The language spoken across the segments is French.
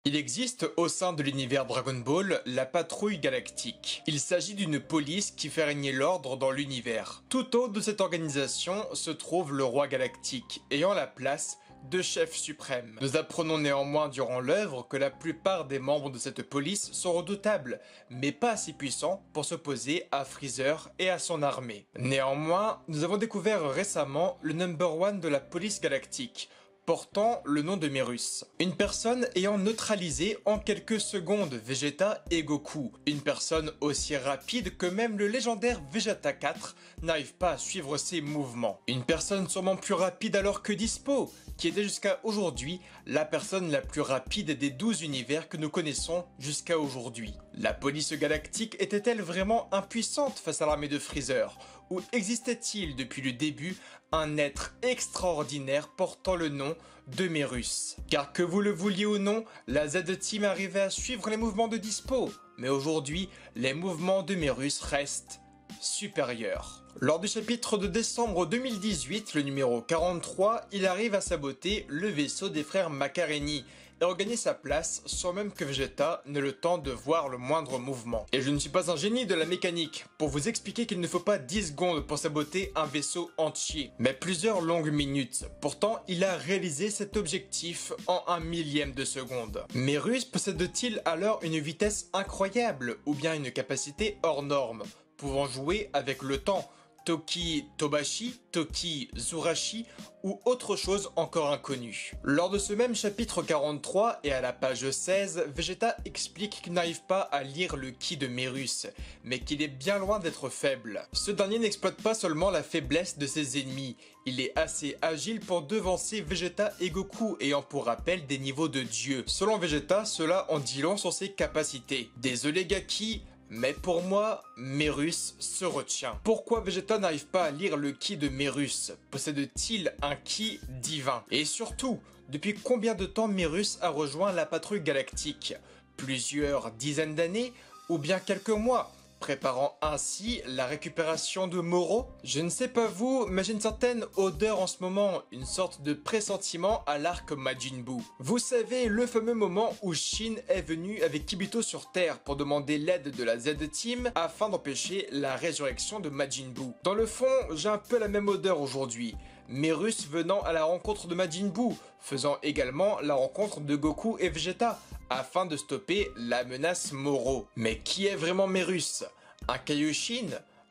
Il existe au sein de l'univers Dragon Ball la Patrouille Galactique. Il s'agit d'une police qui fait régner l'ordre dans l'univers. Tout au haut de cette organisation se trouve le roi galactique, ayant la place de chef suprême. Nous apprenons néanmoins durant l'œuvre que la plupart des membres de cette police sont redoutables, mais pas assez puissants pour s'opposer à Freezer et à son armée. Néanmoins, nous avons découvert récemment le number one de la police galactique, portant le nom de Merus. Une personne ayant neutralisé en quelques secondes Vegeta et Goku. Une personne aussi rapide que même le légendaire Vegeta 4 n'arrive pas à suivre ses mouvements. Une personne sûrement plus rapide alors que Dispo, qui était jusqu'à aujourd'hui la personne la plus rapide des 12 univers que nous connaissons jusqu'à aujourd'hui. La police galactique était-elle vraiment impuissante face à l'armée de Freezer? Ou existait-il depuis le début un être extraordinaire portant le nom de Merus? Car que vous le vouliez ou non, la Z-Team arrivait à suivre les mouvements de Dispo. Mais aujourd'hui, les mouvements de Merus restent supérieurs. Lors du chapitre de décembre 2018, le numéro 43, il arrive à saboter le vaisseau des frères Macareni et regagner sa place sans même que Vegeta n'ait le temps de voir le moindre mouvement. Et je ne suis pas un génie de la mécanique pour vous expliquer qu'il ne faut pas 10 secondes pour saboter un vaisseau entier, mais plusieurs longues minutes. Pourtant, il a réalisé cet objectif en 1/1000e de seconde. Merus possède-t-il alors une vitesse incroyable ou bien une capacité hors norme, pouvant jouer avec le temps, Toki Tobashi, Toki Zurashi ou autre chose encore inconnue. Lors de ce même chapitre 43 et à la page 16, Vegeta explique qu'il n'arrive pas à lire le ki de Merus, mais qu'il est bien loin d'être faible. Ce dernier n'exploite pas seulement la faiblesse de ses ennemis, il est assez agile pour devancer Vegeta et Goku, ayant pour rappel des niveaux de dieu. Selon Vegeta, cela en dit long sur ses capacités. Désolé Gaki, mais pour moi, Merus se retient. Pourquoi Vegeta n'arrive pas à lire le ki de Merus? Possède-t-il un ki divin? Et surtout, depuis combien de temps Merus a rejoint la patrouille galactique? Plusieurs dizaines d'années ou bien quelques mois, préparant ainsi la récupération de Moro? Je ne sais pas vous, mais j'ai une certaine odeur en ce moment, une sorte de pressentiment à l'arc Majin Buu. Vous savez, le fameux moment où Shin est venu avec Kibito sur Terre pour demander l'aide de la Z-Team afin d'empêcher la résurrection de Majin Buu. Dans le fond, j'ai un peu la même odeur aujourd'hui. Merus venant à la rencontre de Majin Buu, faisant également la rencontre de Goku et Vegeta, afin de stopper la menace Moro. Mais qui est vraiment Merus? Un Kaioshin?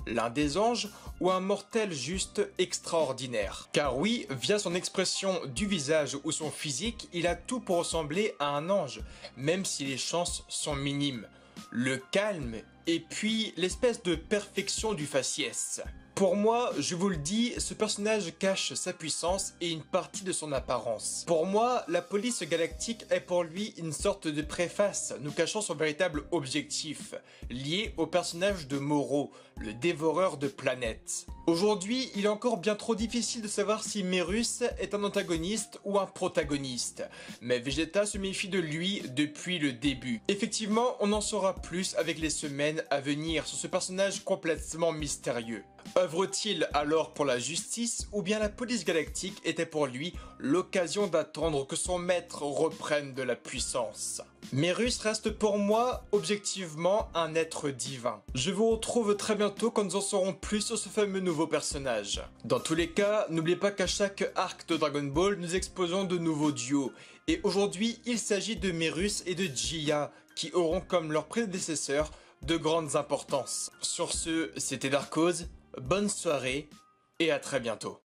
L'un des anges? Ou un mortel juste extraordinaire? Car oui, via son expression du visage ou son physique, il a tout pour ressembler à un ange, même si les chances sont minimes. Le calme et puis l'espèce de perfection du faciès. Pour moi, je vous le dis, ce personnage cache sa puissance et une partie de son apparence. Pour moi, la police galactique est pour lui une sorte de préface, nous cachant son véritable objectif, lié au personnage de Moro, le dévoreur de planètes. Aujourd'hui, il est encore bien trop difficile de savoir si Merus est un antagoniste ou un protagoniste, mais Vegeta se méfie de lui depuis le début. Effectivement, on en saura plus avec les semaines à venir sur ce personnage complètement mystérieux. Œuvre-t-il alors pour la justice ou bien la police galactique était pour lui l'occasion d'attendre que son maître reprenne de la puissance? Merus reste pour moi objectivement un être divin. Je vous retrouve très bientôt quand nous en saurons plus sur ce fameux nouveau personnage. Dans tous les cas, n'oubliez pas qu'à chaque arc de Dragon Ball, nous exposons de nouveaux duos. Et aujourd'hui, il s'agit de Merus et de Jia, qui auront comme leurs prédécesseurs de grandes importances. Sur ce, c'était Darkoz, bonne soirée et à très bientôt.